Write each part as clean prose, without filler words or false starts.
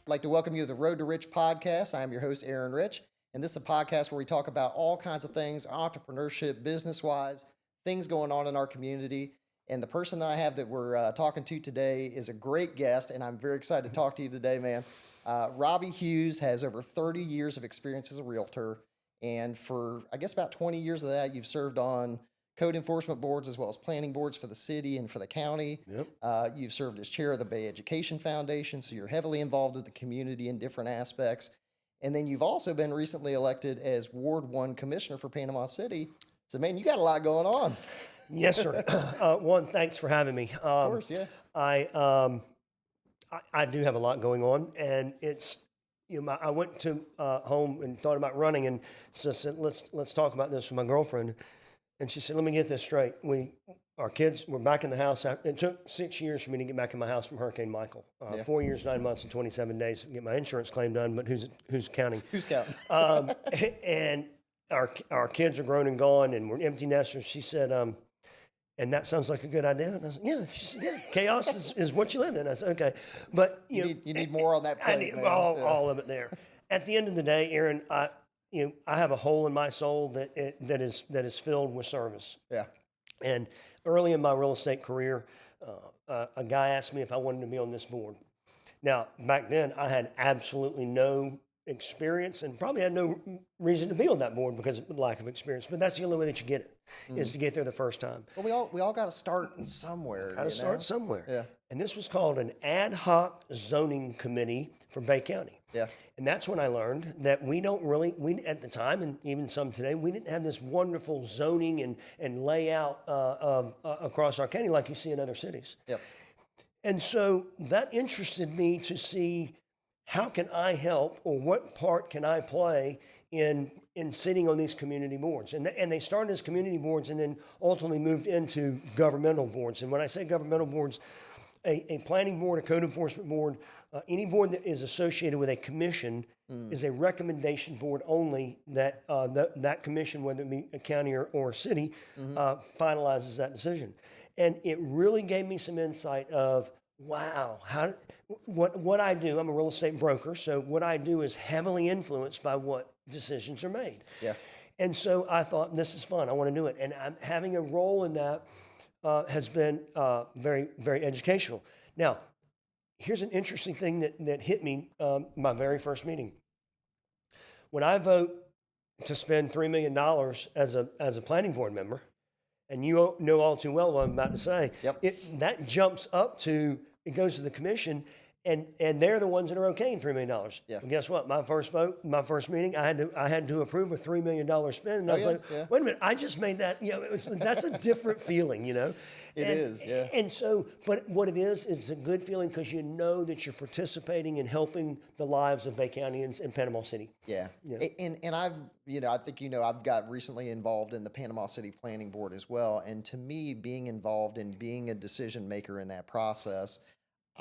like to welcome you to the Road to Rich podcast. I'm your host, Aaron Rich, and this is a podcast where we talk about all kinds of things, entrepreneurship, business-wise, things going on in our community. And the person that I have that we're talking to today is a great guest, and I'm very excited to talk to you today, man. Robbie Hughes has over 30 years of experience as a realtor, and for, I guess, about 20 years of that, you've served on code enforcement boards as well as planning boards for the city and for the county. Yep. You've served as chair of the Bay Education Foundation, so you're heavily involved with the community in different aspects. And then you've also been recently elected as Ward 1 Commissioner for Panama City. So, man, you got a lot going on. Yes, sir. One, thanks for having me. Of course, yeah. I do have a lot going on, and it's, I went to home and thought about running, and so said, let's talk about this with my girlfriend. And she said, let me get this straight. Our kids were back in the house. It took 6 years for me to get back in my house from Hurricane Michael. 4 years, 9 months, and 27 days to get my insurance claim done. But who's counting? Who's counting? And our kids are grown and gone, and we're empty nesters. She said, and that sounds like a good idea. And I said, yeah. She said, yeah, chaos is what you live in. I said, okay. But you need more on that plate, I need man. all of it there. At the end of the day, Aaron, I have a hole in my soul that is filled with service. Yeah. And early in my real estate career, a guy asked me if I wanted to be on this board. Now, back then, I had absolutely no experience and probably had no reason to be on that board because of lack of experience. But that's the only way that you get it, is to get there the first time. Well, we all got to start somewhere. Got to start somewhere. Yeah. And this was called an ad hoc zoning committee for Bay County. Yeah. And that's when I learned that we at the time, and even some today, we didn't have this wonderful zoning and layout across our county like you see in other cities. Yep. And so that interested me to see how can I help, or what part can I play in sitting on these community boards. And they started as community boards and then ultimately moved into governmental boards. And when I say governmental boards, a planning board, a code enforcement board, any board that is associated with a commission is a recommendation board only that that commission, whether it be a county or a city, finalizes that decision. And it really gave me some insight of, wow, what I do. I'm a real estate broker, so what I do is heavily influenced by what decisions are made. Yeah. And so I thought, this is fun. I want to do it. And I'm having a role in that has been very, very educational. Now, here's an interesting thing that hit me my very first meeting. When I vote to spend $3 million as a planning board member, and you know all too well what I'm about to say, yep. That jumps up to, it goes to the commission, and they're the ones that are okaying $3 million. Yeah. And guess what? My first vote, my first meeting, I had to approve a $3 million spend. And I was like, wait a minute, I just made that, that's a different feeling, It is, yeah. And so, but what it is, it's a good feeling because you know that you're participating in helping the lives of Bay County and Panama City. Yeah. And I've, I think, I've got recently involved in the Panama City Planning Board as well. And to me, being involved in being a decision maker in that process,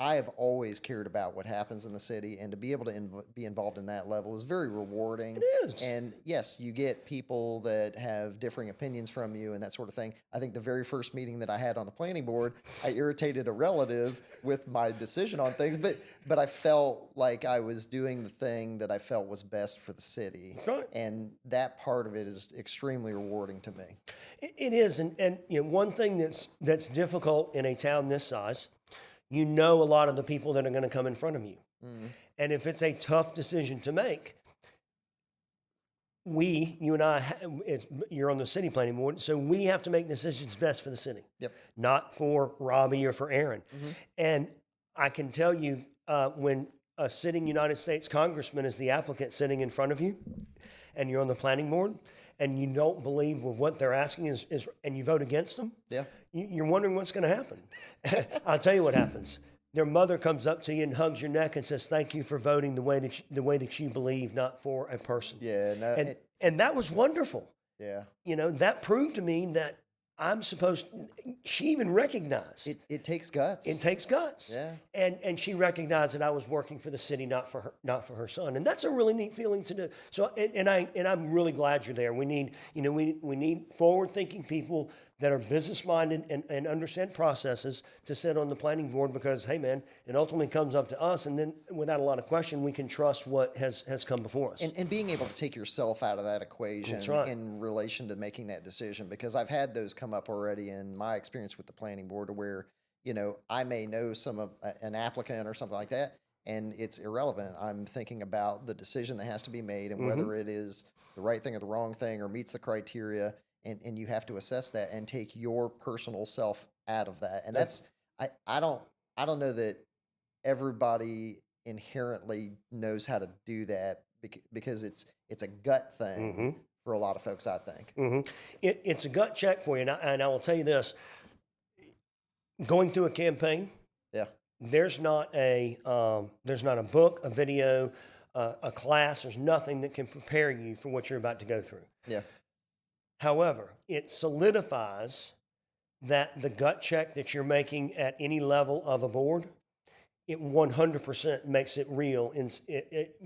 I have always cared about what happens in the city, and to be able to be involved in that level is very rewarding. It is. And yes, you get people that have differing opinions from you and that sort of thing. I think the very first meeting that I had on the planning board, I irritated a relative with my decision on things, but I felt like I was doing the thing that I felt was best for the city. Right. And that part of it is extremely rewarding to me. It is. And one thing that's difficult in a town this size, a lot of the people that are going to come in front of you. Mm-hmm. And if it's a tough decision to make, you and I, you're on the city planning board, so we have to make decisions best for the city. Yep. Not for Robbie or for Aaron. Mm-hmm. And I can tell you, when a sitting United States congressman is the applicant sitting in front of you, and you're on the planning board, and you don't believe what they're asking is and you vote against them, yeah, you're wondering what's going to happen. I'll tell you what happens. Their mother comes up to you and hugs your neck and says, "Thank you for voting the way that you believe, not for a person." Yeah, no, and that was wonderful. Yeah, that proved to me that I'm supposed. She even recognized it takes guts. It takes guts. Yeah, and she recognized that I was working for the city, not for her son, and that's a really neat feeling to do. So, and I'm really glad you're there. We need we need forward thinking people that are business-minded and understand processes to sit on the planning board because, hey, man, it ultimately comes up to us, and then without a lot of question, we can trust what has come before us. And being able to take yourself out of that equation That's right. in relation to making that decision, because I've had those come up already in my experience with the planning board where, I may know an applicant or something like that, and it's irrelevant. I'm thinking about the decision that has to be made and whether it is the right thing or the wrong thing or meets the criteria. And you have to assess that and take your personal self out of that. And I don't know that everybody inherently knows how to do that because it's a gut thing for a lot of folks, I think. It's a gut check for you, and I will tell you this: going through a campaign, Yeah. there's not a book, a video, a class. There's nothing that can prepare you for what you're about to go through. Yeah. However, it solidifies that the gut check that you're making at any level of a board, it 100% makes it real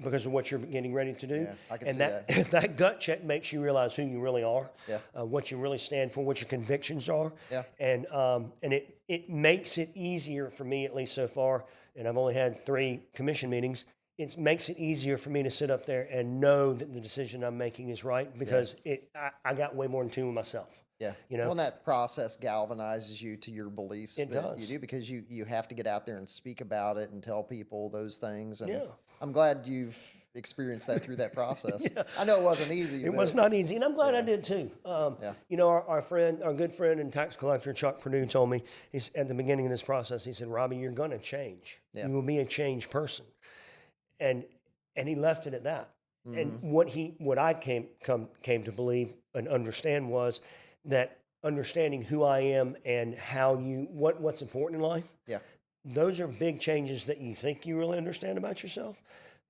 because of what you're getting ready to do. Yeah, I can and see that. that. That gut check makes you realize who you really are, Yeah. what you really stand for, what your convictions are. Yeah. And it makes it easier for me, at least so far, and I've only had 3 commission meetings, it makes it easier for me to sit up there and know that the decision I'm making is right because I got way more in tune with myself. Yeah. You know? Well, and that process galvanizes you to your beliefs It that does. you do because you have to get out there and speak about it and tell people those things. And Yeah. I'm glad you've experienced that through that process. Yeah. I know it wasn't easy. It was not easy, and I'm glad I did too. Yeah. Our good friend and tax collector Chuck Purdue told me at the beginning of this process, he said, "Robbie, you're going to change. Yeah. You will be a changed person," and he left it at that. And what I came to believe and understand was that understanding who I am and how what's important in life. Yeah. Those are big changes that you think you really understand about yourself,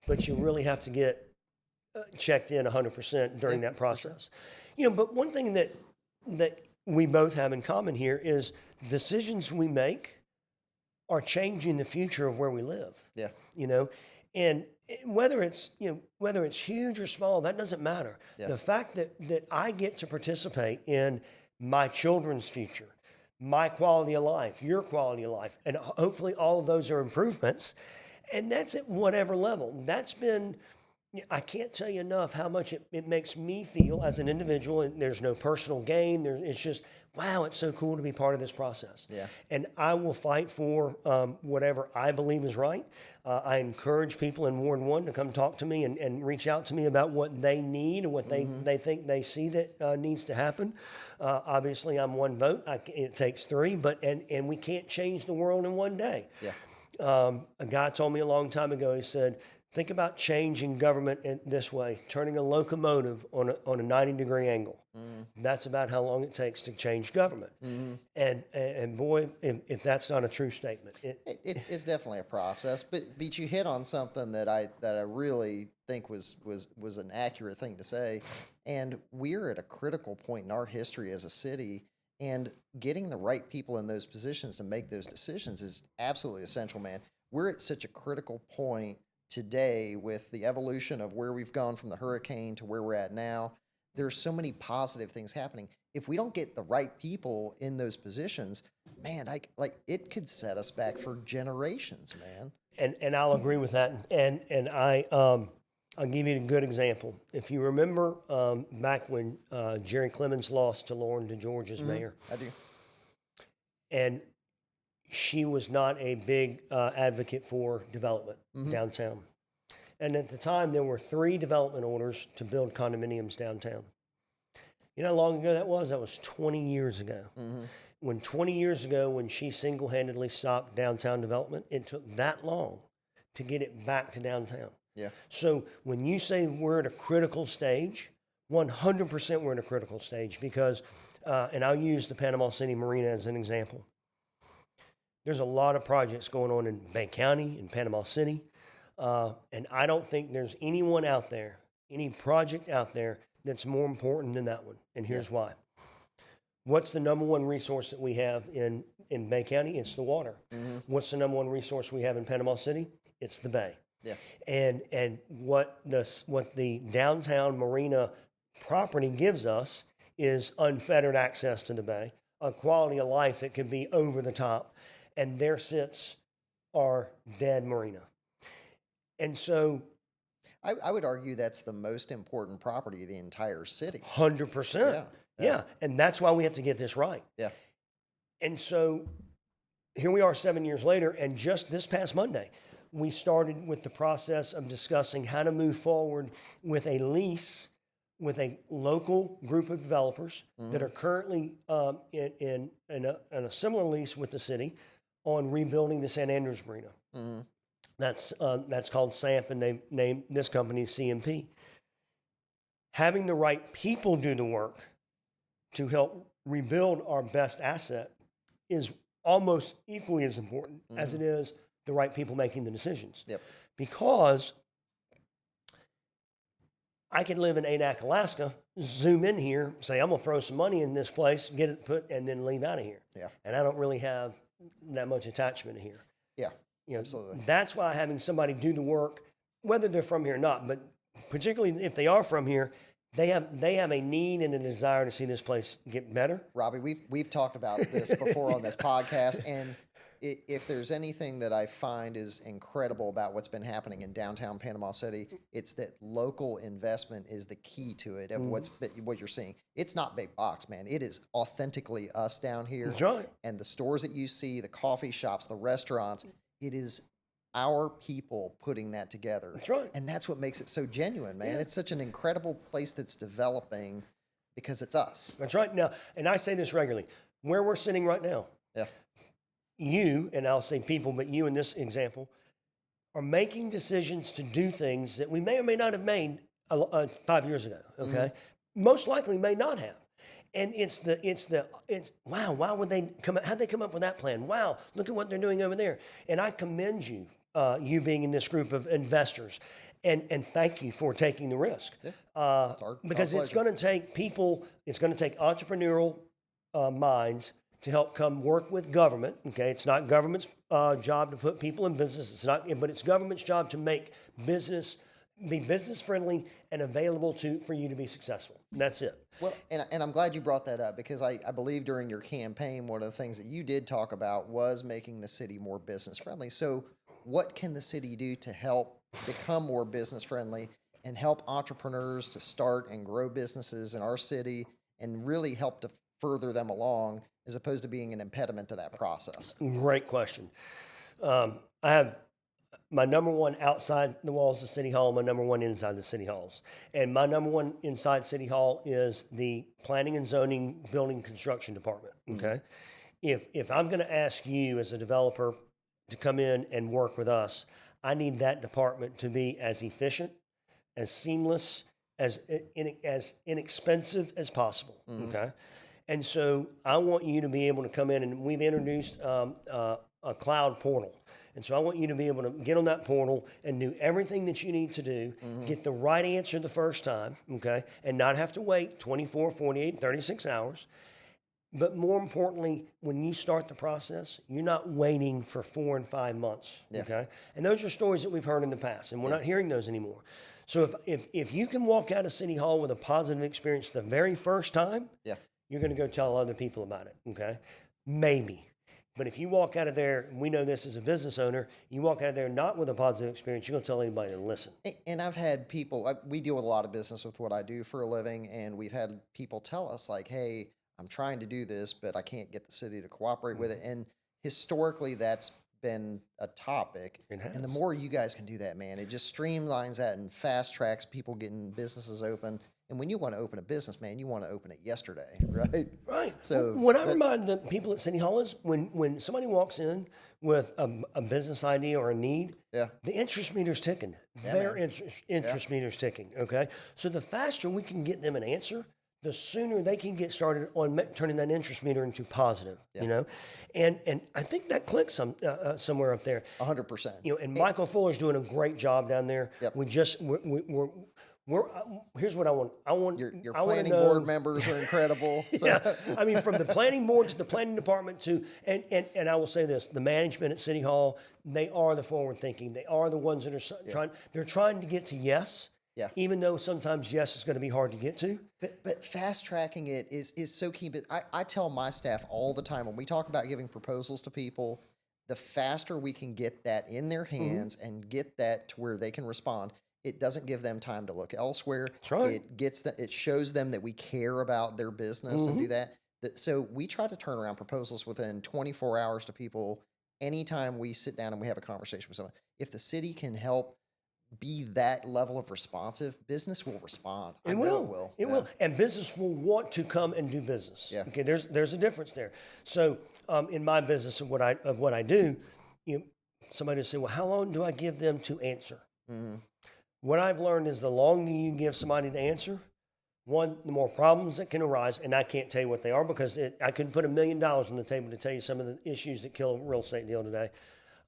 but you really have to get checked in 100% during that process. But one thing that we both have in common here is decisions we make are changing the future of where we live. Yeah. And whether it's huge or small, that doesn't matter. Yeah. The fact that I get to participate in my children's future, my quality of life, your quality of life, and hopefully all of those are improvements. And that's at whatever level. That's been, I can't tell you enough how much it makes me feel as an individual. And there's no personal gain. It's just, wow, it's so cool to be part of this process. Yeah. And I will fight for whatever I believe is right. I encourage people in Ward 1 to come talk to me and reach out to me about what they need and what they think they see that needs to happen. Obviously, I'm one vote. It takes 3, and we can't change the world in one day. Yeah. A guy told me a long time ago, he said, think about changing government in this way, turning a locomotive on a 90-degree angle. That's about how long it takes to change government. And boy, if that's not a true statement. It is definitely a process, but you hit on something that I really think was an accurate thing to say. And we're at a critical point in our history as a city, and getting the right people in those positions to make those decisions is absolutely essential, man. We're at such a critical point today with the evolution of where we've gone from the hurricane to where we're at now. There's so many positive things happening. If we don't get the right people in those positions, man, it could set us back for generations, man. And I'll agree with that. And I'll give you a good example. If you remember back when Jerry Clemens lost to Lauren DeGeorge as mayor. I do. And she was not a big advocate for development downtown. And at the time, there were 3 development orders to build condominiums downtown. You know how long ago that was? That was 20 years ago. When 20 years ago, when she single-handedly stopped downtown development, it took that long to get it back to downtown. Yeah. So when you say we're at a critical stage, 100% we're at a critical stage because, and I'll use the Panama City Marina as an example. There's a lot of projects going on in Bay County, in Panama City, and I don't think there's anyone out there, any project out there that's more important than that one, and here's why. What's the number one resource that we have in Bay County? It's the water. What's the number one resource we have in Panama City? It's the bay. Yeah. And what the downtown marina property gives us is unfettered access to the bay, a quality of life that could be over the top. And there sits our dead marina. And so I would argue that's the most important property of the entire city. 100%. Yeah. And that's why we have to get this right. Yeah. And so here we are 7 years later, and just this past Monday, we started with the process of discussing how to move forward with a lease with a local group of developers that are currently in a similar lease with the city on rebuilding the St. Andrews Marina. That's called SAMP, and they named this company CMP. Having the right people do the work to help rebuild our best asset is almost equally as important as it is the right people making the decisions. Yep. Because I could live in Adak, Alaska, zoom in here, say, I'm going to throw some money in this place, get it put, and then leave out of here. Yeah. And I don't really have that much attachment here. Yeah, you know, absolutely. That's why having somebody do the work, whether they're from here or not, but particularly if they are from here, they have a need and a desire to see this place get better. Robbie, we've talked about this before on this podcast, and if there's anything that I find is incredible about what's been happening in downtown Panama City, it's that local investment is the key to it, of what you're seeing. It's not big box, man. It is authentically us down here. That's right. And the stores that you see, the coffee shops, the restaurants, it is our people putting that together. That's right. And that's what makes it so genuine, man. Yeah. It's such an incredible place that's developing because it's us. That's right. Now, and I say this regularly, where we're sitting right now. Yeah. You, and I'll say people, but you in this example, are making decisions to do things that we may or may not have made 5 years ago, okay? Most likely may not have. And it's wow, why would they how'd they come up with that plan? Wow, look at what they're doing over there. And I commend you, you being in this group of investors, and thank you for taking the risk. Yeah. Because it's going to take people, it's going to take entrepreneurial minds to help come work with government. Okay, it's not government's job to put people in business. It's not, but it's government's job to make business be business friendly and available for you to be successful. And that's it. Well, and I'm glad you brought that up, because I believe during your campaign, one of the things that you did talk about was making the city more business friendly. So what can the city do to help become more business friendly and help entrepreneurs to start and grow businesses in our city and really help to further them along, as opposed to being an impediment to that process? Great question. I have my number one outside the walls of City Hall, my number one inside the City Halls. And my number one inside City Hall is the Planning and Zoning Building Construction Department, okay? If I'm going to ask you as a developer to come in and work with us, I need that department to be as efficient, as seamless, as inexpensive as possible, okay? And so I want you to be able to come in, and we've introduced a cloud portal. And so I want you to be able to get on that portal and do everything that you need to do, get the right answer the first time, okay, and not have to wait 24, 48, 36 hours. But more importantly, when you start the process, you're not waiting for 4 and 5 months, okay? And those are stories that we've heard in the past, and we're not hearing those anymore. So if you can walk out of City Hall with a positive experience the very first time, you're going to go tell other people about it, okay? Maybe. But if you walk out of there, we know this as a business owner, you walk out of there not with a positive experience, you're going to tell anybody to listen. And I've had people, we deal with a lot of business with what I do for a living, and we've had people tell us like, hey, I'm trying to do this, but I can't get the city to cooperate with it. And historically, that's been a topic. And the more you guys can do that, man, it just streamlines that and fast tracks people getting businesses open. And when you want to open a business, man, you want to open it yesterday, right? Right. So what I remind the people at City Hall is when somebody walks in with a business idea or a need, the interest meter's ticking. Their interest meter's ticking, okay? So the faster we can get them an answer, the sooner they can get started on turning that interest meter into positive, you know? And I think that clicks somewhere up there. 100%. You know, and Michael Fuller's doing a great job down there. Here's what I want. Your planning board members are incredible. So. I mean, from the planning board to the planning department to, and I will say this, the management at City Hall, they are the forward thinking. They are the ones that are they're trying to get to yes. Yeah. Even though sometimes, yes, it's going to be hard to get to. But fast tracking it is so key. But I tell my staff all the time when we talk about giving proposals to people, the faster we can get that in their hands and get that to where they can respond, it doesn't give them time to look elsewhere. That's right. It shows them that we care about their business and do that. So we try to turn around proposals within 24 hours to people anytime we sit down and we have a conversation with someone. If the city can help be that level of responsive, business will respond. It will. It will. And business will want to come and do business. Yeah. Okay. There's a difference there. So in my business of what I do, somebody will say, well, how long do I give them to answer? What I've learned is the longer you give somebody to answer, one, the more problems that can arise, and I can't tell you what they are because I couldn't put $1 million on the table to tell you some of the issues that kill a real estate deal today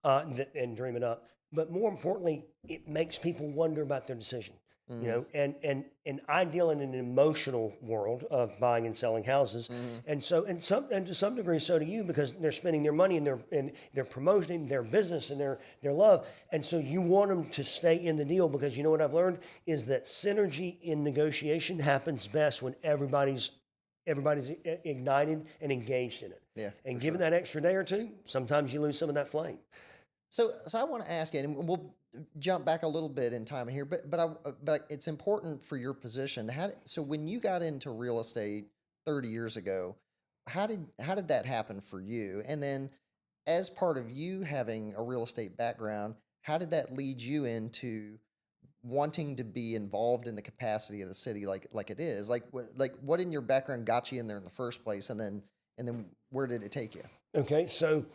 and dream it up. But more importantly, it makes people wonder about their decision. And I deal in an emotional world of buying and selling houses, and to some degree, so do you, because they're spending their money and they're promoting their business and their love, and so you want them to stay in the deal because you know what I've learned is that synergy in negotiation happens best when everybody's ignited and engaged in it. Yeah, and given that extra day or two, sometimes you lose some of that flame. So I want to ask you, and we'll jump back a little bit in time here, but it's important for your position. So when you got into real estate 30 years ago, how did that happen for you? And then, as part of you having a real estate background, how did that lead you into wanting to be involved in the capacity of the city, like it is? Like what in your background got you in there in the first place, and then where did it take you? Okay, so.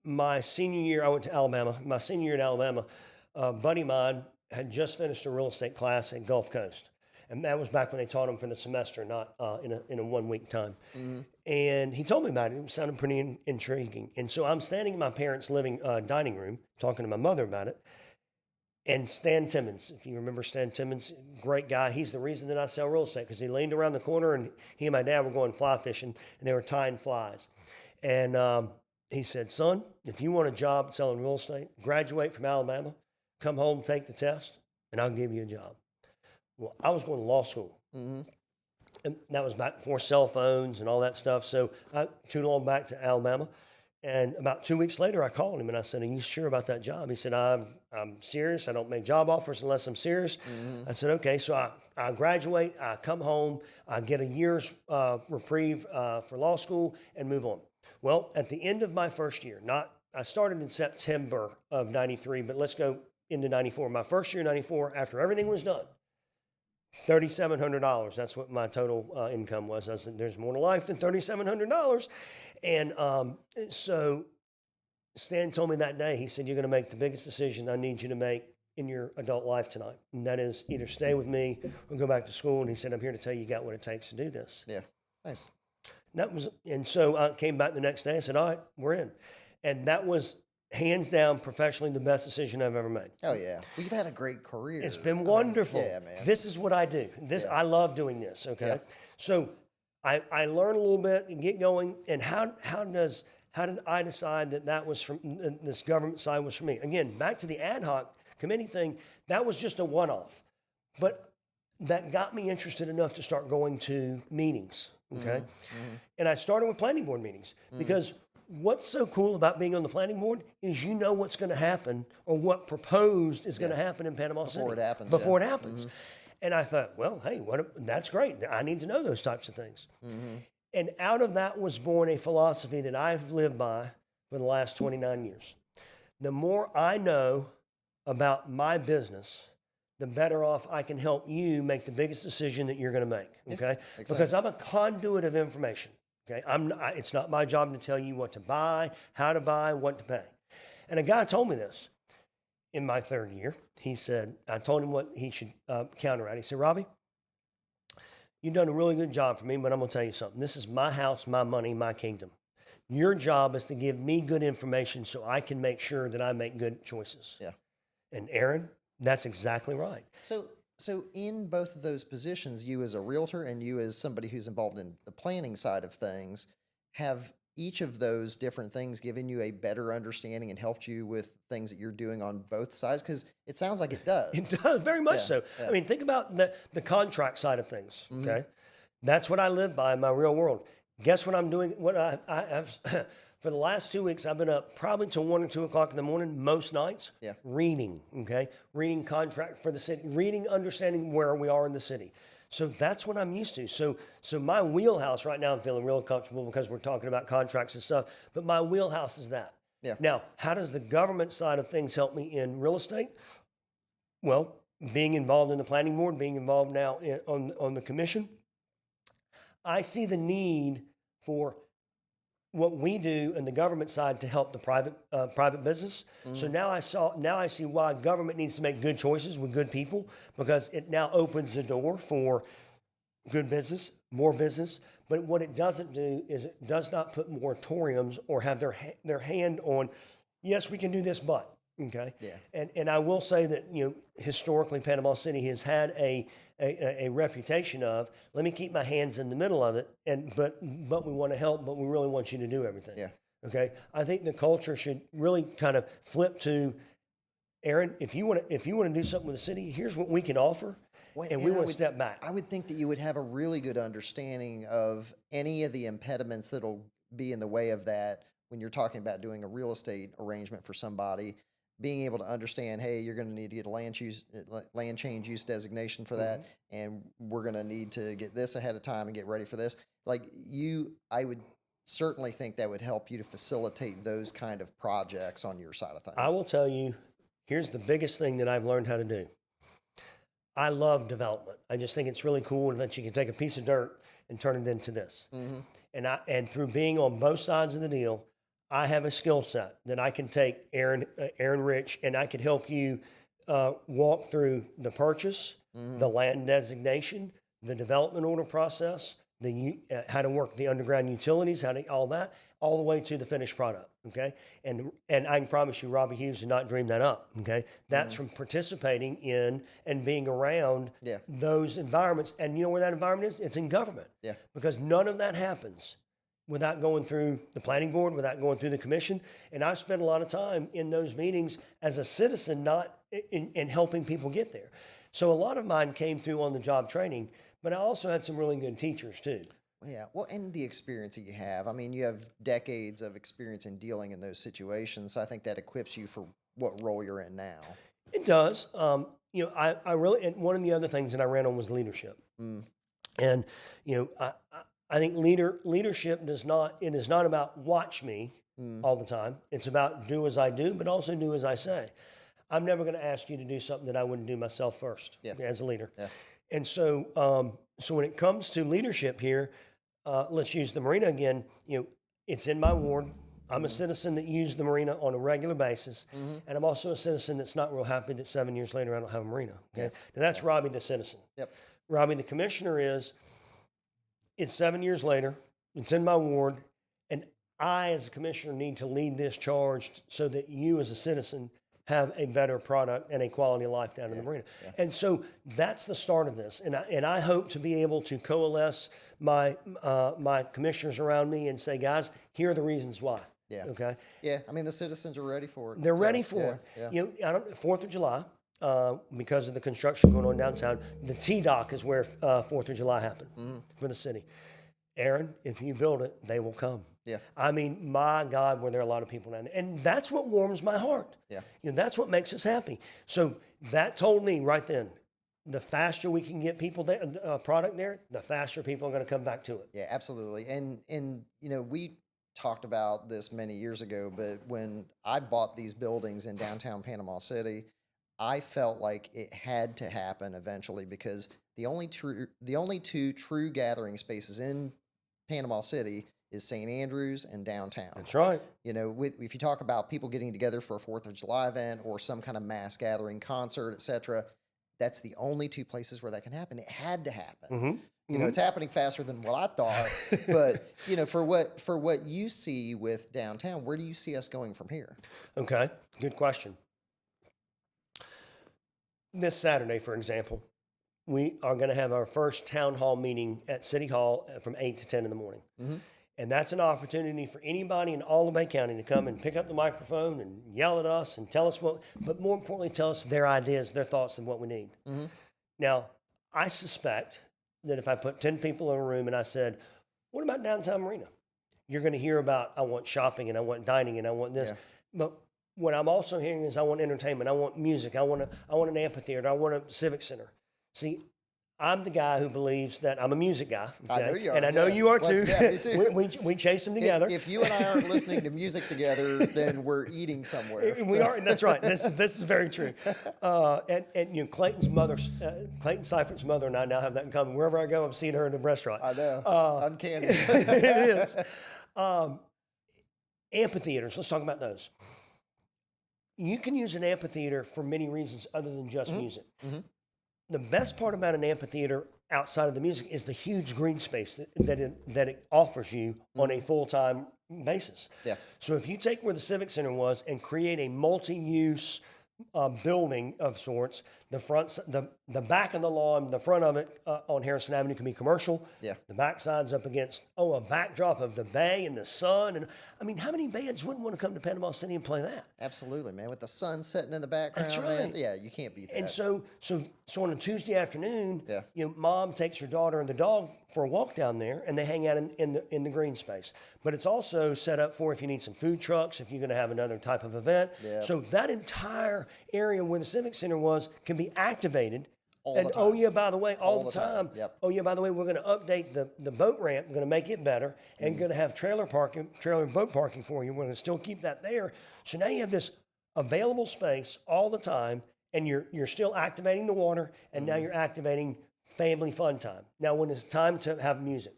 My senior year, I went to Alabama. My senior year in Alabama, a buddy of mine had just finished a real estate class at Gulf Coast. And that was back when they taught them for the semester, not in a 1 week time. And he told me about it. It sounded pretty intriguing. And so I'm standing in my parents' living dining room talking to my mother about it. And Stan Timmons, if you remember Stan Timmons, great guy. He's the reason that I sell real estate because he leaned around the corner and he and my dad were going fly fishing and they were tying flies. And he said, son, if you want a job selling real estate, graduate from Alabama, come home, take the test, and I'll give you a job. Well, I was going to law school. And that was back before cell phones and all that stuff. So I tootled on back to Alabama. And about 2 weeks later, I called him and I said, are you sure about that job? He said, I'm serious. I don't make job offers unless I'm serious. I said, okay. So I graduate, I come home, I get a year's reprieve for law school and move on. Well, at the end of my first year, I started in September of 93, but let's go into 94. My first year in 94, after everything was done, $3,700. That's what my total income was. I said, there's more to life than $3,700. And so Stan told me that day, he said, you're going to make the biggest decision I need you to make in your adult life tonight. And that is either stay with me or go back to school. And he said, I'm here to tell you got what it takes to do this. Yeah, nice. And so I came back the next day and said, all right, we're in. And that was hands down professionally the best decision I've ever made. Oh yeah. Well, you've had a great career. It's been wonderful. Yeah, man. This is what I do. I love doing this. Okay. Yeah. So I learn a little bit and get going. And how did I decide that was from this government side was for me? Again, back to the ad hoc committee thing, that was just a one-off. But that got me interested enough to start going to meetings. Okay. And I started with planning board meetings because what's so cool about being on the planning board is you know what's going to happen or what proposed is going to happen in Panama City. Before it happens. And I thought, well, hey, that's great. I need to know those types of things. And out of that was born a philosophy that I've lived by for the last 29 years. The more I know about my business, the better off I can help you make the biggest decision that you're going to make, okay? Yeah, because I'm a conduit of information, okay? It's not my job to tell you what to buy, how to buy, what to pay. And a guy told me this in my third year. He said, I told him what he should counter at. He said, Robbie, you've done a really good job for me, but I'm going to tell you something. This is my house, my money, my kingdom. Your job is to give me good information so I can make sure that I make good choices. Yeah. And Aaron, that's exactly right. So in both of those positions, you as a realtor and you as somebody who's involved in the planning side of things have each of those different things given you a better understanding and helped you with things that you're doing on both sides? Because it sounds like it does. It does, very much Yeah, so. yeah. I mean, think about the contract side of things, Mm-hmm. okay? That's what I live by in my real world. Guess what I'm doing? What I've for the last 2 weeks, I've been up probably till 1 or 2 o'clock in the morning, most nights, Yeah. reading, okay? Reading contract for the city, reading, understanding where we are in the city. So that's what I'm used to. So my wheelhouse right now, I'm feeling real comfortable because we're talking about contracts and stuff, but my wheelhouse is that. Yeah. Now, how does the government side of things help me in real estate? Well, being involved in the planning board, being involved now on the commission, I see the need for what we do in the government side to help the private business. So now I see why government needs to make good choices with good people, because it now opens the door for good business, more business. But what it doesn't do is it does not put moratoriums or have their hand on, yes, we can do this, but. Okay. Yeah. And I will say that, historically Panama City has had a reputation of, let me keep my hands in the middle of it, but we want to help, but we really want you to do everything. Yeah. Okay. I think the culture should really kind of flip to, Aaron, if you want to do something with the city, here's what we can offer, and we want to step back. I would think that you would have a really good understanding of any of the impediments that'll be in the way of that when you're talking about doing a real estate arrangement for somebody. Being able to understand, hey, you're going to need to get a land change use designation for that, and we're going to need to get this ahead of time and get ready for this. I would certainly think that would help you to facilitate those kind of projects on your side of things. I will tell you, here's the biggest thing that I've learned how to do. I love development. I just think it's really cool that you can take a piece of dirt and turn it into this. Mm-hmm. And through being on both sides of the deal, I have a skill set that I can take, Aaron Rich, and I can help you walk through the purchase, the land designation, the development order process, how to work the underground utilities, all that, all the way to the finished product. Okay, and I can promise you, Robbie Hughes did not dream that up. Okay, that's from participating in and being around those environments. And you know where that environment is? It's in government. Yeah, because none of that happens without going through the planning board, without going through the commission. And I've spent a lot of time in those meetings as a citizen, not in helping people get there. So a lot of mine came through on the job training, but I also had some really good teachers too. Yeah, well, and the experience that you have. I mean, you have decades of experience in dealing in those situations, so I think that equips you for what role you're in now. It does. I really, and one of the other things that I ran on was leadership. And, I think leadership is not about watch me all the time. It's about do as I do, but also do as I say. I'm never going to ask you to do something that I wouldn't do myself first as a leader. Yeah. And so, so when it comes to leadership here, let's use the marina again. It's in my ward. I'm a citizen that uses the marina on a regular basis, and I'm also a citizen that's not real happy that 7 years later I don't have a marina. Okay, now that's Robbie the citizen. Yep. Robbie the commissioner is. It's 7 years later. It's in my ward, and I, as a commissioner, need to lead this charge so that you, as a citizen, have a better product and a quality of life down in the marina. Yeah. And so that's the start of this. And I hope to be able to coalesce my commissioners around me and say, guys, here are the reasons why. Yeah. Okay. Yeah. I mean, the citizens are ready for it. They're ready for it. Yeah. 4th of July. Because of the construction going on downtown, the T-Dock is where 4th of July happened for the city. Aaron, if you build it, they will come. Yeah. I mean, my God, were there a lot of people down there. And that's what warms my heart. Yeah. That's what makes us happy. So that told me right then, the faster we can get people there, product there, the faster people are going to come back to it. Yeah, absolutely. And we talked about this many years ago, but when I bought these buildings in downtown Panama City, I felt like it had to happen eventually because the only two true gathering spaces in Panama City is St. Andrews and downtown. That's right. If you talk about people getting together for a 4th of July event or some kind of mass gathering, concert, etc., that's the only two places where that can happen. It had to happen. It's happening faster than what I thought. But for what you see with downtown, where do you see us going from here? Okay, good question. This Saturday, for example, we are going to have our first town hall meeting at City Hall from 8 to 10 in the morning. And that's an opportunity for anybody in all of Bay County to come and pick up the microphone and yell at us and tell us but more importantly, tell us their ideas, their thoughts, and what we need. Mm-hmm. Now, I suspect that if I put 10 people in a room and I said, what about downtown Marina? You're going to hear about, I want shopping and I want dining and I want this. Yeah. But what I'm also hearing is I want entertainment. I want music. I want an amphitheater. I want a civic center. See, I'm the guy who believes that I'm a music guy. Okay? I know you are. And I know you are too. Yeah, me too. we chase them together. If you and I aren't listening to music together, then we're eating somewhere. We are, and that's right. This is very true. And Clayton Seifert's mother and I now have that in common. Wherever I go, I'm seeing her in a restaurant. I know. It's uncanny. It is. Amphitheaters. Let's talk about those. You can use an amphitheater for many reasons other than just music. Mm-hmm. The best part about an amphitheater outside of the music is the huge green space that it offers you on a full-time basis. Yeah. So if you take where the Civic Center was and create a multi-use building of sorts, the back of the lawn, the front of it on Harrison Avenue can be commercial. Yeah. The backside's up against a backdrop of the bay and the sun, and I mean, how many bands wouldn't want to come to Panama City and play that? Absolutely, man. With the sun setting in the background, that's right. Man. Yeah, you can't beat that. And so on a Tuesday afternoon, mom takes her daughter and the dog for a walk down there, and they hang out in the green space. But it's also set up for if you need some food trucks, if you're going to have another type of event. Yeah. So that entire area where the Civic Center was can be activated. All the time. Oh yeah, by the way, all the time. Yep. Oh yeah, by the way, we're going to update the boat ramp. We're going to make it better, and going to have trailer boat parking for you. We're going to still keep that there. So now you have this available space all the time, and you're still activating the water, and now you're activating family fun time. Now, when it's time to have music,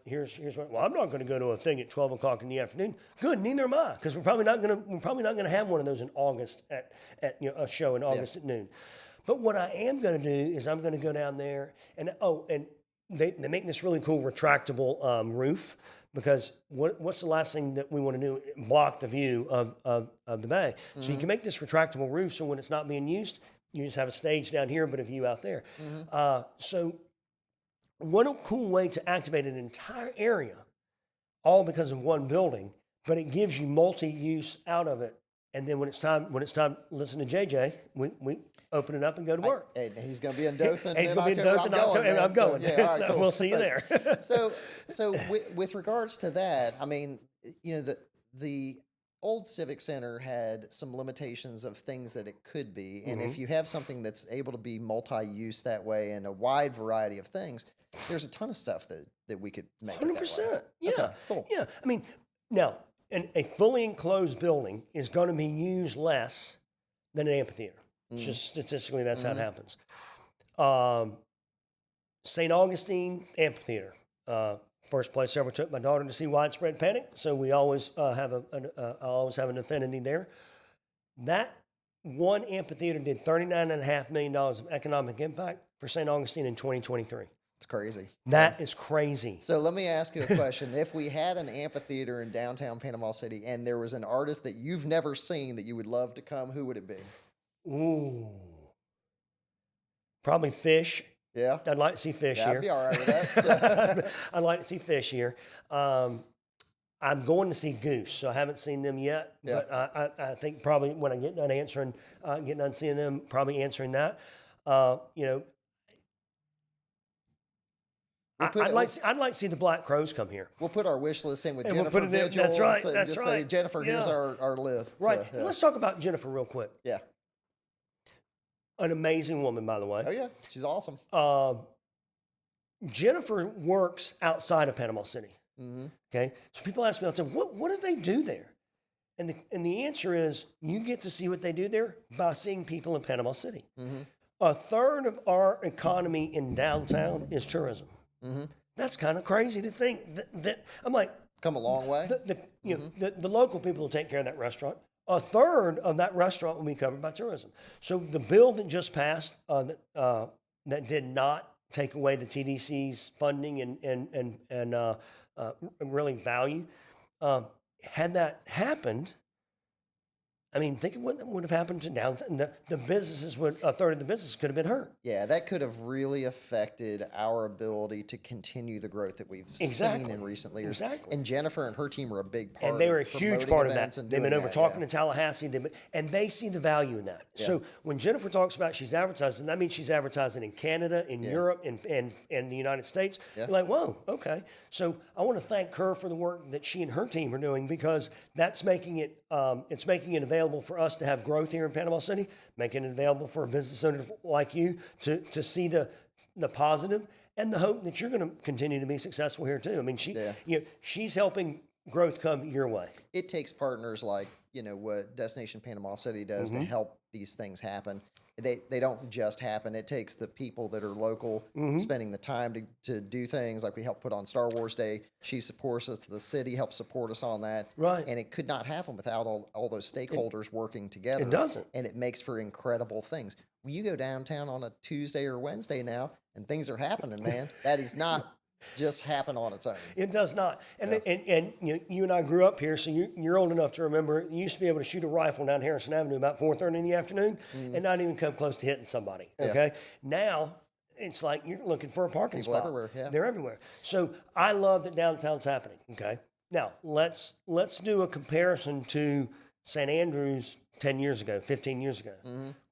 here's what. Well, I'm not going to go to a thing at 12 o'clock in the afternoon. Good, neither am I, because we're probably not going to have one of those in August at a show in August at noon. But what I am going to do is I'm going to go down there and they make this really cool retractable roof, because what's the last thing that we want to do? Block the view of the bay. Mm-hmm. So you can make this retractable roof so when it's not being used, you just have a stage down here but a view out there. Mm-hmm. So what a cool way to activate an entire area, all because of one building, but it gives you multi-use out of it. And then when it's time, listen to JJ, we open it up and go to work. And he's going to be in Dothan. He's going to be in Dothan, and I'm going. So, right, cool. We'll see you there. so with regards to that, I mean, the old Civic Center had some limitations of things that it could be. And if you have something that's able to be multi-use that way and a wide variety of things, there's a ton of stuff that we could make. 100%. Yeah. Okay, cool. Yeah. I mean, now, a fully enclosed building is going to be used less than an amphitheater. It's just statistically, that's how it happens. St. Augustine Amphitheater. First place I ever took my daughter to see Widespread Panic, so we always have I always have an affinity there. That one amphitheater did $39.5 million of economic impact for St. Augustine in 2023. It's crazy. That is crazy. So let me ask you a question. If we had an amphitheater in downtown Panama City and there was an artist that you've never seen that you would love to come, who would it be? Ooh. Probably Fish. Yeah. I'd like to see Fish here. I'd be all right with that. I'd like to see Fish here. I'm going to see Goose, so I haven't seen them yet. Yeah. But I think probably when I get done seeing them, probably answering that. I'd like to see the Black Crowes come here. We'll put our wish list in with Jennifer. We'll put it in. That's right. That's right. Say, Jennifer, here's our list. Right. So, Let's talk about Jennifer real quick. Yeah. An amazing woman, by the way. Oh, yeah. She's awesome. Jennifer works outside of Panama City. Mm-hmm. Okay? So people ask me, I'll say, what do they do there? And the answer is, you get to see what they do there by seeing people in Panama City. Mm-hmm. A third of our economy in downtown is tourism. Mm-hmm. That's kind of crazy to think that I'm like, come a long way. The local people will take care of that restaurant. A third of that restaurant will be covered by tourism. So the bill that just passed that did not take away the TDC's funding and really value, had that happened, I mean, think of what would have happened to downtown. The businesses a third of the business could have been hurt. Yeah, that could have really affected our ability to continue the growth that we've seen in recent years. Exactly. And Jennifer and her team were a big part And they were a of huge promoting part of events that. and They've been doing over that, talking yeah. to Tallahassee, and they see the value in that. Yeah. So when Jennifer talks about she's advertising, that means she's advertising in Canada, in Europe, and the United States. Yeah. You're like, whoa, okay. So I want to thank her for the work that she and her team are doing, because that's making it available for us to have growth here in Panama City, making it available for a business owner like you to see the positive and the hope that you're going to continue to be successful here too. I mean, she's helping growth come your way. It takes partners like, what Destination Panama City does to help these things happen. They don't just happen. It takes the people that are local spending the time to do things like we help put on Star Wars Day. She supports us. The city helps support us on that. Right. And it could not happen without all those stakeholders working together. It doesn't. And it makes for incredible things. When you go downtown on a Tuesday or Wednesday now and things are happening, man, that is not just happen on its own. It does not. And you and I grew up here, so you're old enough to remember you used to be able to shoot a rifle down Harrison Avenue about 4:30 in the afternoon and not even come close to hitting somebody. Okay. Yeah. Now it's like you're looking for a parking People spot. everywhere, yeah. They're everywhere. So I love that downtown's happening. Okay. Now let's do a comparison to St. Andrews 10 years ago, 15 years ago.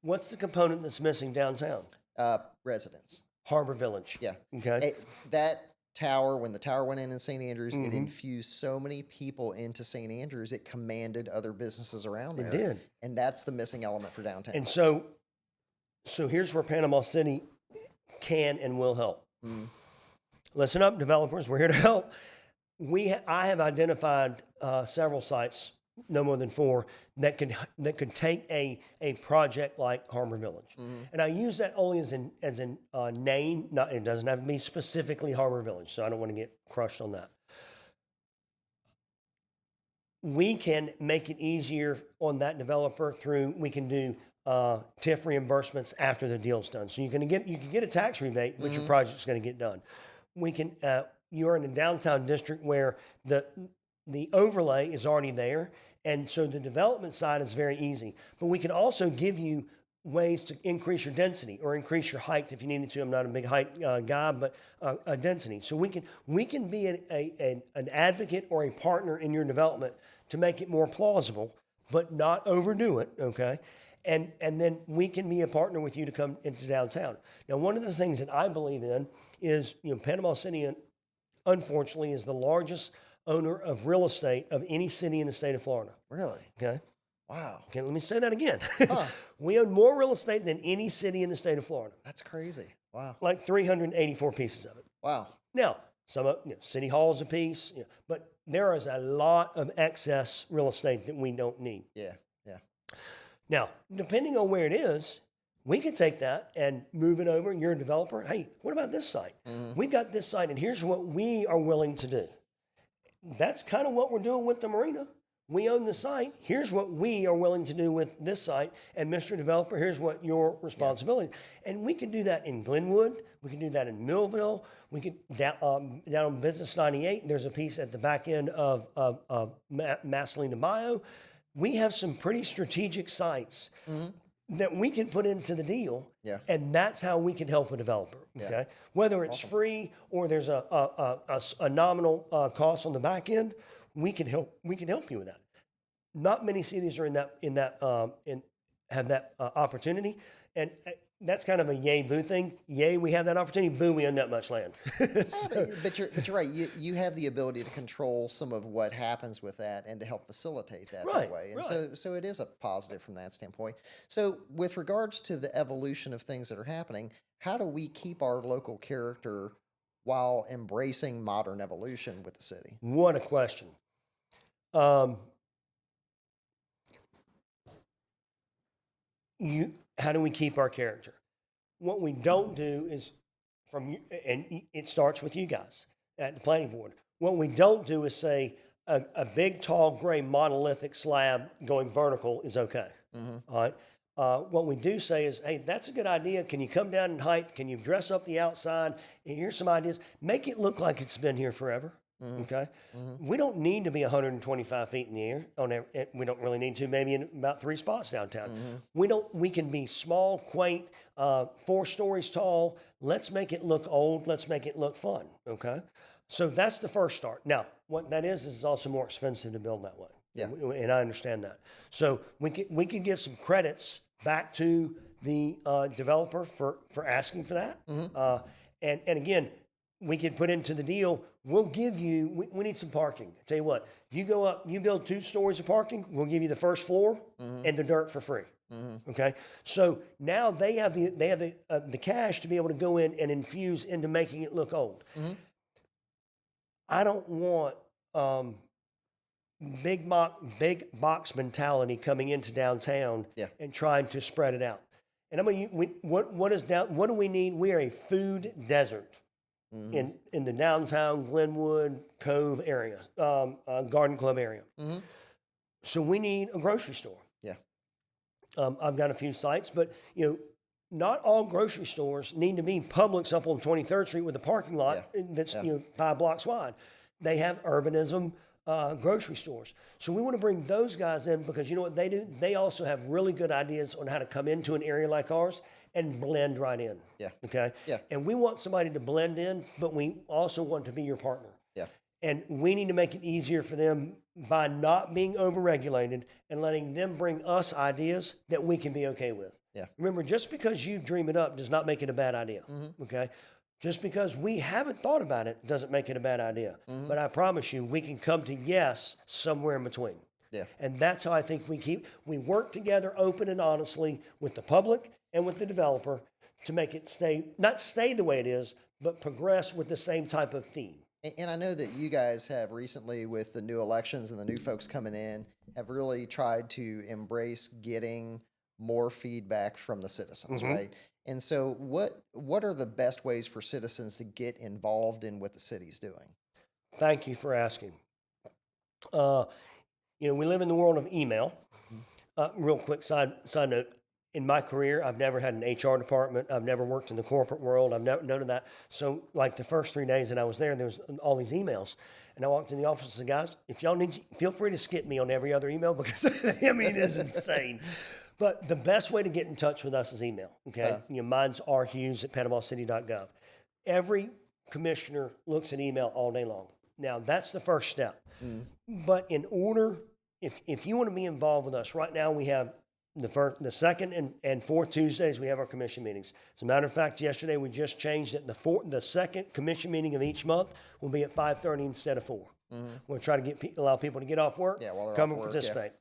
What's the component that's missing downtown? Residents. Harbor Village. Yeah. Okay. That tower, when the tower went in St. Andrews, it infused so many people into St. Andrews, it commanded other businesses around there. It did. And that's the missing element for downtown. And so here's where Panama City can and will help. Listen up, developers. We're here to help. I have identified several sites, no more than 4, that could take a project like Harbor Village, and I use that only as a name. It doesn't have to be specifically Harbor Village, so I don't want to get crushed on that. We can make it easier on that developer we can do TIF reimbursements after the deal's done. So you can get a tax rebate, but your project's going to get done. You're in a downtown district where the overlay is already there, and so the development side is very easy. But we can also give you ways to increase your density or increase your height if you needed to. I'm not a big height guy, but a density. So we can be an advocate or a partner in your development to make it more plausible, but not overdo it. Okay. And then we can be a partner with you to come into downtown. Now, one of the things that I believe in is, Panama City, unfortunately, is the largest owner of real estate of any city in the state of Florida. Really? Okay. Wow. Okay, let me say that again. Huh. We own more real estate than any city in the state of Florida. That's crazy. Wow. Like 384 pieces of it. Wow. Now, some of City Hall's a piece, but there is a lot of excess real estate that we don't need. Yeah. Yeah. Now, depending on where it is, we can take that and move it over. You're a developer. Hey, what about this site? We've got this site, and here's what we are willing to do. That's kind of what we're doing with the marina. We own the site. Here's what we are willing to do with this site. And Mr. Developer, here's what your responsibility is. And we can do that in Glenwood. We can do that in Millville. We could down on Business 98. There's a piece at the back end of Maslin Mayo. We have some pretty strategic sites that we can put into the deal, and that's how we can help a developer. Okay, whether it's free or there's a nominal cost on the back end, we can help. We can help you with that. Not many cities are have that opportunity, and that's kind of a yay boo thing. Yay, we have that opportunity. Boo, we own that much land. But you're right. You have the ability to control some of what happens with that and to help facilitate that way. And so it is a positive from that standpoint. So with regards to the evolution of things that are happening, how do we keep our local character while embracing modern evolution with the city? What a question. How do we keep our character? What we don't do is and it starts with you guys at the planning board. What we don't do is say a big, tall, gray, monolithic slab going vertical is okay. All right. What we do say is, hey, that's a good idea. Can you come down in height? Can you dress up the outside? And here's some ideas. Make it look like it's been here forever. Okay, we don't need to be 125 feet in the air. We don't really need to. Maybe in about 3 spots downtown. We can be small, quaint, 4 stories tall. Let's make it look old. Let's make it look fun. Okay, so that's the first start. Now, what that is also more expensive to build that way. Yeah. And I understand that. So we can give some credits back to the developer for asking for that. And again, we can put into the deal, we'll give you, we need some parking. I tell you what, you go up, you build 2 stories of parking, we'll give you the first floor and the dirt for free. Okay, so now they have the cash to be able to go in and infuse into making it look old. I don't want big box mentality coming into downtown and trying to spread it out. And what do we need? We are a food desert in the downtown Glenwood Cove area, Garden Club area. So we need a grocery store. Yeah. I've got a few sites, but not all grocery stores need to be Publix up on 23rd Street with a parking lot that's 5 blocks wide. They have urbanism grocery stores. So we want to bring those guys in because you know what they do? They also have really good ideas on how to come into an area like ours and blend right in. Yeah. Okay? Yeah. And we want somebody to blend in, but we also want to be your partner. Yeah. And we need to make it easier for them by not being overregulated and letting them bring us ideas that we can be okay with. Yeah. Remember, just because you dream it up does not make it a bad idea. Okay? Just because we haven't thought about it doesn't make it a bad idea. But I promise you, we can come to yes somewhere in between. Yeah. And that's how I think we work together open and honestly with the public and with the developer to make it not stay the way it is, but progress with the same type of theme. And I know that you guys have recently, with the new elections and the new folks coming in, have really tried to embrace getting more feedback from the citizens, right? And so what are the best ways for citizens to get involved in what the city's doing? Thank you for asking. We live in the world of email. Real quick side note. In my career, I've never had an HR department. I've never worked in the corporate world. I've never none of that. So like the first 3 days that I was there was all these emails. And I walked in the office and said, guys, if y'all need, feel free to skip me on every other email because, it is insane. But the best way to get in touch with us is email, okay? Mine's rhughes@panamacity.gov. Every commissioner looks at email all day long. Now, that's the first step. But in order, if you want to be involved with us, right now we have the second and fourth Tuesdays, we have our commission meetings. As a matter of fact, yesterday we just changed it. The second commission meeting of each month will be at 5:30 instead of 4. We'll try to allow people to get off work, come and participate.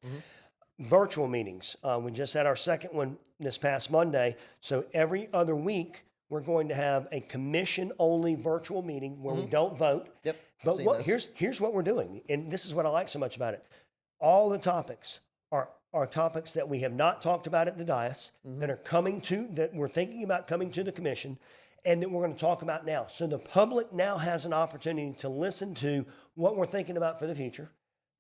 Virtual meetings. We just had our second one this past Monday. So every other week, we're going to have a commission-only virtual meeting where we don't vote. But here's what we're doing, and this is what I like so much about it. All the topics are topics that we have not talked about at the dais, that we're thinking about coming to the commission, and that we're going to talk about now. So the public now has an opportunity to listen to what we're thinking about for the future.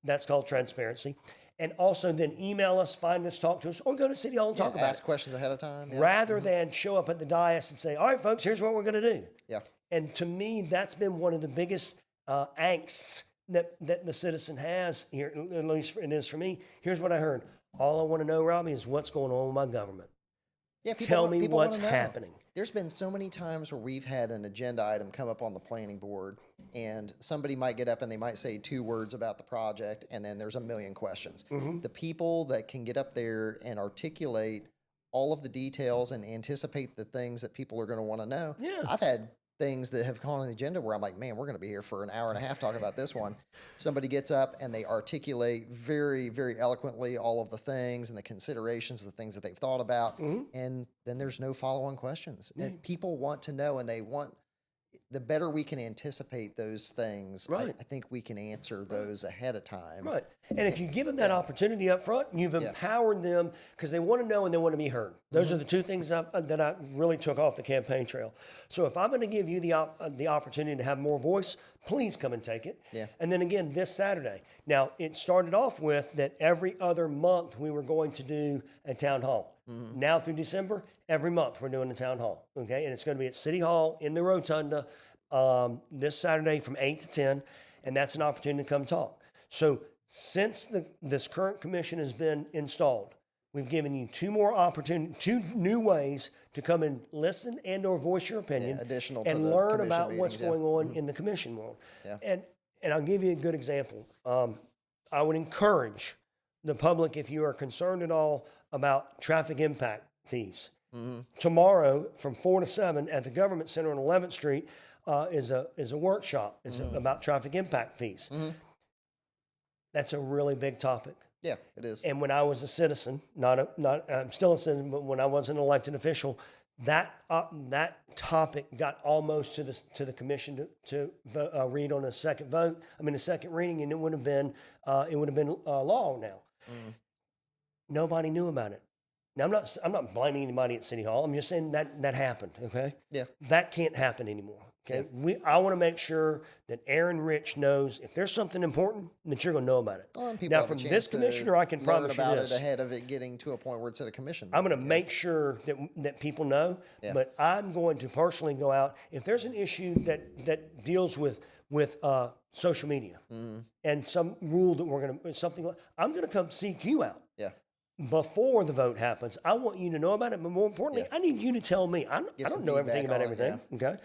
That's called transparency. And also then email us, find us, talk to us, or go to City Hall and talk about it. Ask questions ahead of time. Rather than show up at the dais and say, all right, folks, here's what we're going to do. Yeah. And to me, that's been one of the biggest angsts that the citizen has here, at least it is for me. Here's what I heard. All I want to know, Robbie, is what's going on with my government. Yeah, Tell me what's happening. There's been so many times where we've had an agenda item come up on the planning board and somebody might get up and they might say 2 words about the project and then there's a million questions. The people that can get up there and articulate all of the details and anticipate the things that people are going to want to know. Yeah. I've had things that have gone on the agenda where I'm like, man, we're going to be here for an hour and a half talking about this one. Somebody gets up and they articulate very, very eloquently all of the things and the considerations, the things that they've thought about. And then there's no follow-on questions. And people want to know, and they want, the better we can anticipate those things, I think we can answer those ahead of time. Right. And if you give them that opportunity up front, you've empowered them because they want to know and they want to be heard. Those are the 2 things that I really took off the campaign trail. So if I'm going to give you the opportunity to have more voice, please come and take it. Yeah. And then again, this Saturday. Now, it started off with that every other month we were going to do a town hall. Now through December, every month we're doing a town hall. Okay. And it's going to be at City Hall in the Rotunda this Saturday from 8 to 10. and that's an opportunity to come talk. So since this current commission has been installed, we've given you two new ways to come and listen and or voice your opinion, additional to and the learn commission about meetings, what's going on in the commission world. Yeah. And I'll give you a good example. I would encourage the public, if you are concerned at all about traffic impact fees. Tomorrow from 4 to 7 at the Government Center on 11th Street is a workshop. It's about traffic impact fees. That's a really big topic. Yeah, it is. And when I was a citizen, I'm still a citizen, but when I was an elected official, that topic got almost to the commission to read on a second reading, and it would have been law now. Nobody knew about it. Now I'm not blaming anybody at City Hall. I'm just saying that happened. Okay. Yeah. That can't happen anymore. Okay. Yeah. I want to make sure that Aaron Rich knows if there's something important that you're going to know about it. Now, from this commissioner, I can promise you this. It ahead of it getting to a point where it's at a commission. I'm going to make sure that people know, but I'm going to personally go out if there's an issue that deals with social media and some rule that we're going to I'm going to come seek you out. Yeah. Before the vote happens, I want you to know about it, but more importantly, I need you to tell me. I don't know everything about everything. Okay.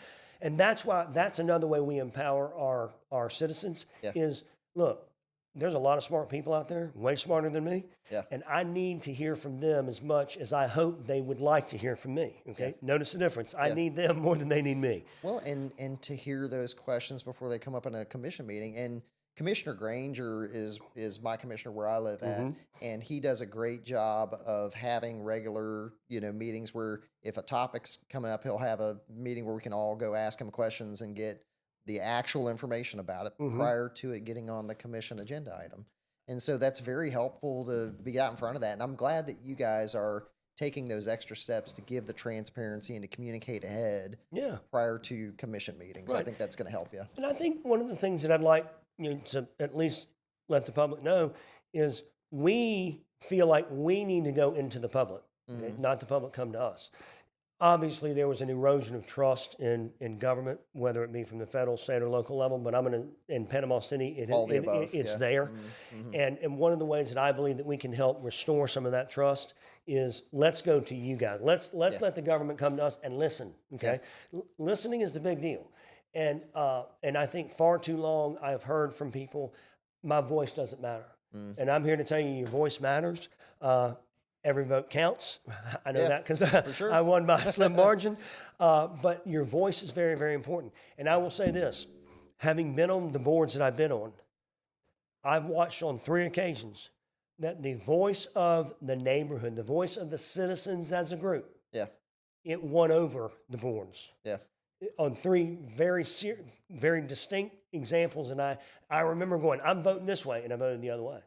And that's another way we empower our citizens is, look, there's a lot of smart people out there, way smarter than me. Yeah. And I need to hear from them as much as I hope they would like to hear from me. Okay. Yeah. Notice the difference. I need them more than they need me. Well, and to hear those questions before they come up in a commission meeting. And Commissioner Granger is my commissioner where I live at, and he does a great job of having regular, meetings where if a topic's coming up, he'll have a meeting where we can all go ask him questions and get the actual information about it prior to it getting on the commission agenda item. And so that's very helpful to be out in front of that. And I'm glad that you guys are taking those extra steps to give the transparency and to communicate ahead prior to commission meetings. Right. I think that's going to help you. And I think one of the things that I'd like to at least let the public know is we feel like we need to go into the public, not the public come to us. Obviously, there was an erosion of trust in government, whether it be from the federal, state, or local level. But in Panama City, it's there. And one of the ways that I believe that we can help restore some of that trust is let's go to you guys. Let's let the government come to us and listen. Okay, listening is the big deal. And I think far too long I've heard from people, my voice doesn't matter. And I'm here to tell you, your voice matters. Every vote counts. I know that because I won by a slim margin. But your voice is very, very important. And I will say this, having been on the boards that I've been on, I've watched on 3 occasions that the voice of the neighborhood, the voice of the citizens as a group, it won over the boards. Yeah. On 3 very distinct examples. And I remember going, I'm voting this way, and I voted the other way.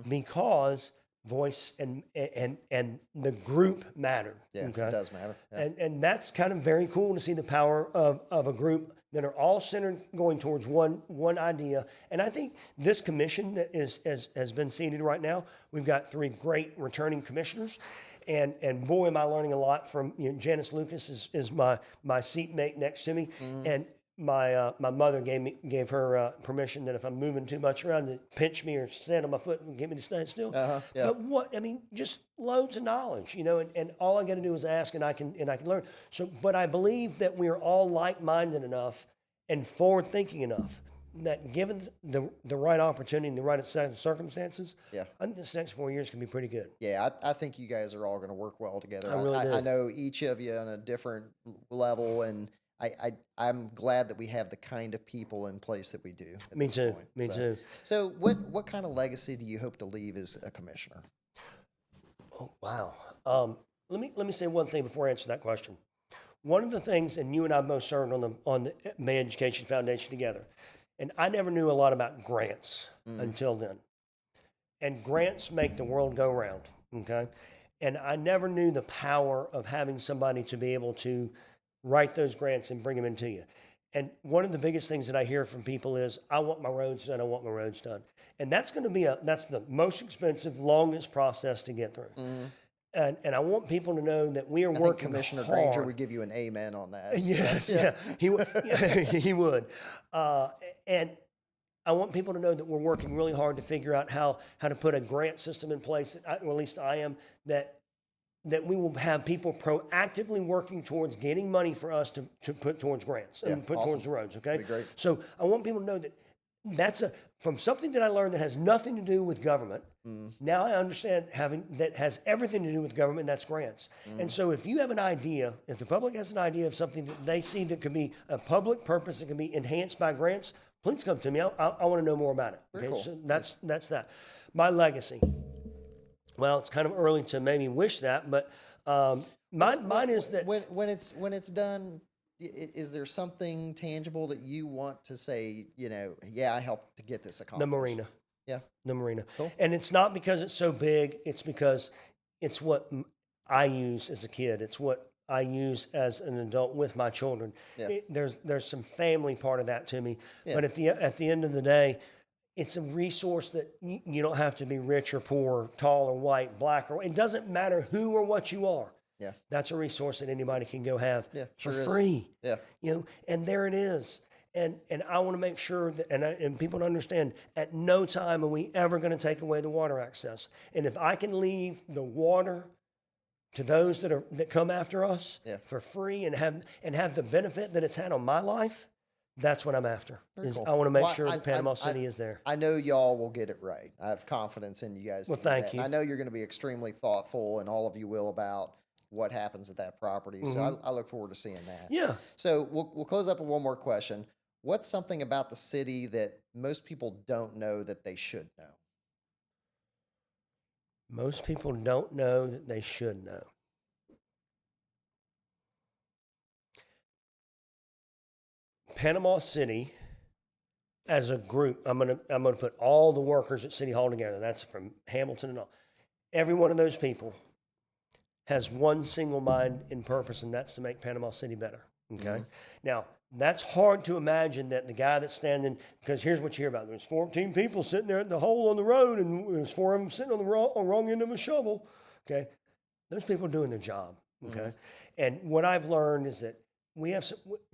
Because voice and the group matter. Yeah, it does matter. Yeah. And that's kind of very cool to see the power of a group that are all centered going towards one idea. And I think this commission that has been seated right now, we've got 3 great returning commissioners. And boy, am I learning a lot from Janice Lucas is my seatmate next to me. And my mother gave her permission that if I'm moving too much around to pinch me or stand on my foot and get me to stand still. But just loads of knowledge, and all I got to do is ask and I can learn. So, but I believe that we're all like-minded enough and forward-thinking enough that given the right opportunity and the right circumstances, I think this next 4 years can be pretty good. Yeah, I think you guys are all going to work well together. I know each of you on a different level, and I'm glad that we have the kind of people in place that we do. Me too. Me too. So what kind of legacy do you hope to leave as a commissioner? Oh, wow. Let me say one thing before I answer that question. One of the things, and you and I both served on the May Education Foundation together, and I never knew a lot about grants until then. And grants make the world go round, okay? And I never knew the power of having somebody to be able to write those grants and bring them into you. And one of the biggest things that I hear from people is, I want my roads done, I want my roads done. And that's going to be that's the most expensive, longest process to get through. And I want people to know that we are working hard. Commissioner Granger would give you an amen on that. Yes, he would. And I want people to know that we're working really hard to figure out how to put a grant system in place, or at least I am, that we will have people proactively working towards getting money for us to put towards grants and put towards the roads, okay? That'd be great. So I want people to know that that's from something that I learned that has nothing to do with government. Now I understand that has everything to do with government, and that's grants. And so if you have an idea, if the public has an idea of something that they see that could be a public purpose that can be enhanced by grants, please come to me. I want to know more about it. Okay, cool. so that's that. My legacy. Well, it's kind of early to maybe wish that, but mine is that when it's done, is there something tangible that you want to say? I helped to get this accomplished. the marina. Yeah, The marina. Cool. And it's not because it's so big. It's because it's what I use as a kid. It's what I use as an adult with my children. Yeah. There's some family part of that to me. Yeah. But at the end of the day, it's a resource that you don't have to be rich or poor, tall or white, black or white. It doesn't matter who or what you are. Yeah. That's a resource that anybody can go have sure for is. free. Yeah. And there it is. And I want to make sure that, and people to understand, at no time are we ever going to take away the water access. And if I can leave the water to those that come after us for free and have the benefit that it's had on my life, that's what I'm after. Cool. I want to make sure that Panama City is there. I know y'all will get it right. I have confidence in you guys. Well, to do thank that. you. And I know you're going to be extremely thoughtful, and all of you will, about what happens at that property. So I look forward to seeing that. Yeah. So we'll close up with one more question. What's something about the city that most people don't know that they should know? Most people don't know that they should know. Panama City, as a group, I'm gonna put all the workers at City Hall together. That's from Hamilton and all. Every one of those people has one single mind and purpose, and that's to make Panama City better. Okay. Now, that's hard to imagine that the guy that's standing, because here's what you hear about. There's 14 people sitting there at the hole on the road, and there's 4 of them sitting on the wrong end of a shovel. Okay. Those people are doing their job. Okay. And what I've learned is that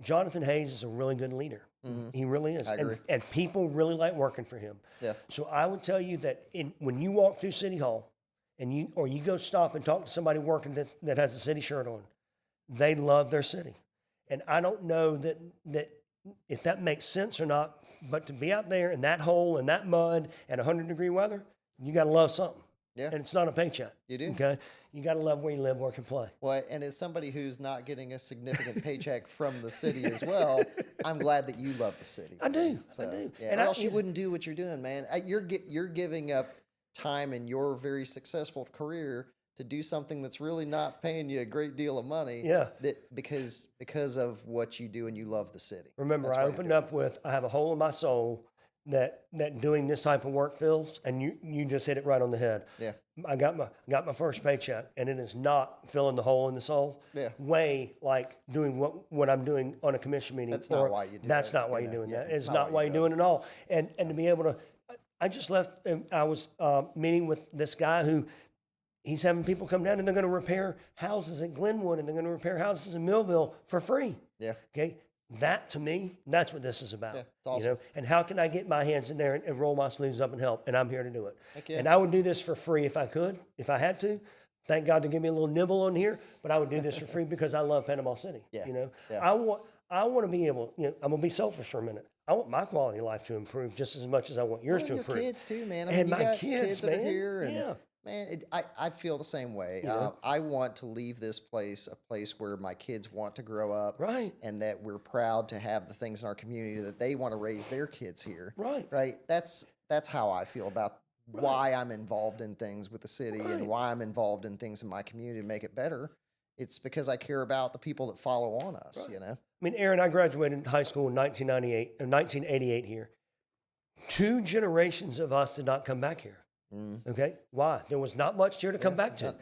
Jonathan Hayes is a really good leader. He really is. I agree. And people really like working for him. Yeah. So I would tell you that when you walk through City Hall and you go stop and talk to somebody working that has a city shirt on, they love their city. And I don't know that if that makes sense or not, but to be out there in that hole and that mud and 100-degree weather, you got to love something. Yeah. And it's not a paycheck. You do. Okay. You got to love where you live, work, and play. Well, and as somebody who's not getting a significant paycheck from the city as well, I'm glad that you love the city. I do. So, I do. Yeah, or else you wouldn't do what you're doing, man. You're giving up time in your very successful career to do something that's really not paying you a great deal of money. Yeah. That because of what you do and you love the city. Remember, That's I why you're opened doing up with, I have a hole in my soul that doing this type of work fills, and you just hit it right on the head. Yeah. I got my first paycheck, and it is not filling the hole in the soul. Yeah. Way like doing what I'm doing on a commission meeting. That's not why you do That's that, not why you you're know. doing Yeah, that. it's It's not why you're doing it all. And to be able to, I just left. And I was meeting with this guy who. He's having people come down and they're going to repair houses at Glenwood and they're going to repair houses in Millville for free. Yeah. Okay. That to me, that's what this is about. Yeah, it's awesome. And how can I get my hands in there and roll my sleeves up and help? And I'm here to do it. Heck yeah. And I would do this for free if I could, if I had to. Thank God to give me a little nibble on here, but I would do this for free because I love Panama City. Yeah. Yeah. I want to be able, I'm going to be selfish for a minute. I want my quality of life to improve just as much as I want yours to Your improve. kids too, man. And you my got kids, over man. here, and Yeah. man, I feel the same way. I want to leave this place a place where my kids want to grow up, Right. and that we're proud to have the things in our community that they want to raise their kids here, Right. Right. That's how I feel about why I'm involved in things with the city and why I'm involved in things in my community to make it better. It's because I care about the people that follow on us. Right. I mean, Aaron, I graduated high school in 1988 here. 2 generations of us did not come back here. Okay, why? There was not much here to come back to.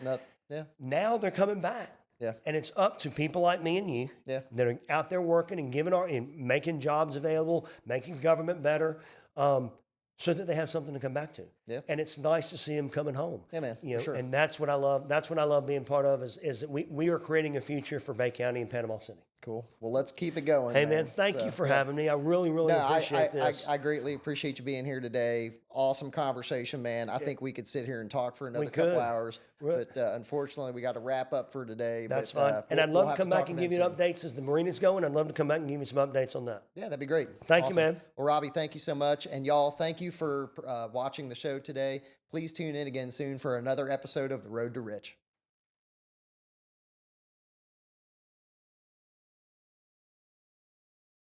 Yeah. Now they're coming back. Yeah. And it's up to people like me and you that are out there working and making jobs available, making government better. so that they have something to come back to. Yeah. And it's nice to see them coming home. Yeah, man, You know, for sure. and that's what I love. That's what I love being part of is that we are creating a future for Bay County and Panama City. Cool. Well, let's keep it going. Hey, man, thank you for having me. I really, really appreciate this. I greatly appreciate you being here today. Awesome conversation, man. I think we could sit here and talk for another couple hours, but unfortunately, we got to wrap up for today. That's fine. And I'd love to come back and give you updates as the marina's going. I'd love to come back and give you some updates on that. Yeah, that'd be great. Thank you, man. Well, Robbie, thank you so much. And y'all, thank you for watching the show today. Please tune in again soon for another episode of The Road to Rich.